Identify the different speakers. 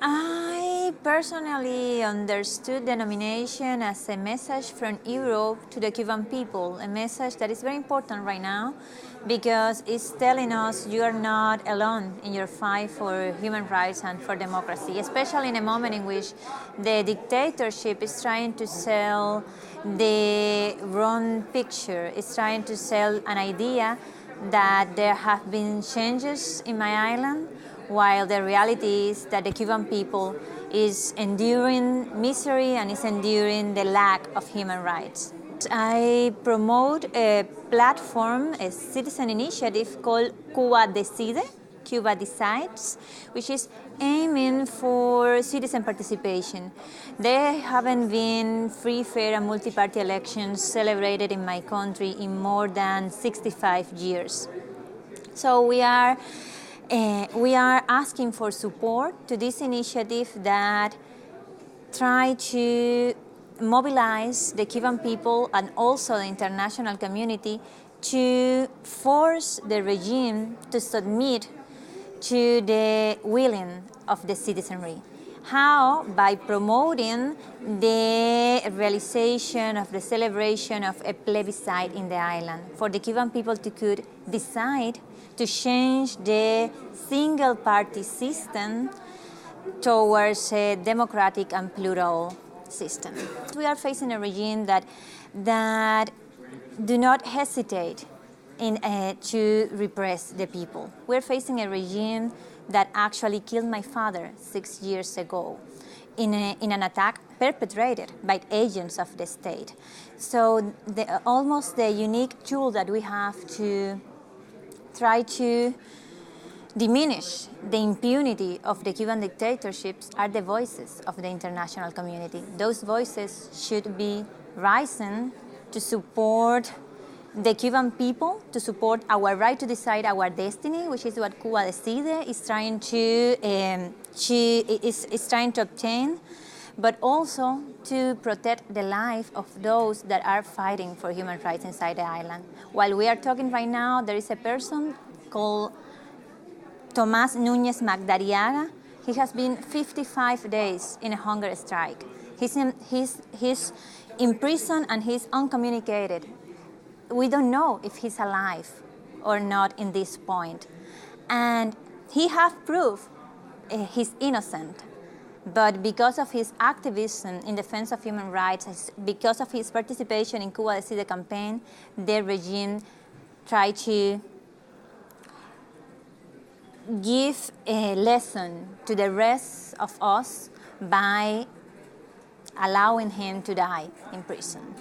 Speaker 1: I personally understood the nomination as a message from Europe to the Cuban people, a message that is very important right now because it's telling us you are not alone in your fight for human rights and for democracy, especially in a moment in which the dictatorship is trying to sell the wrong picture. It's trying to sell an idea that there have been changes in my island, while the reality is that the Cuban people is enduring misery and is enduring the lack of human rights. I promote a platform, a citizen initiative called Cuba Decide, Cuba Decides, which is aiming for citizen participation. There haven't been free, fair and multi-party elections celebrated in my country in more than 65 years. So we are asking for support to this initiative that try to mobilize the Cuban people and also the international community to force the regime to submit to the willing of the citizenry. How? By promoting the realization of the celebration of a plebiscite in the island for the Cuban people to could decide to change the single-party system towards a democratic and plural system. We are facing a regime that do not hesitate to repress the people. We're facing a regime that actually killed my father 6 years ago in an attack perpetrated by agents of the state. So almost the unique tool that we have to try to diminish the impunity of the Cuban dictatorships are the voices of the international community. Those voices should be rising to support the Cuban people, to support our right to decide our destiny, which is what Cuba Decide is trying to obtain, but also to protect the life of those that are fighting for human rights inside the island. While we are talking right now, there is a person called Tomás Núñez Magdariaga. He has been 55 days in a hunger strike. He's in prison and he's uncommunicated. We don't know if he's alive or not in this point. And he has proof he's innocent. But because of his activism in defense of human rights, because of his participation in Cuba Decide campaign, the regime tried to give a lesson to the rest of us by allowing him to die in prison.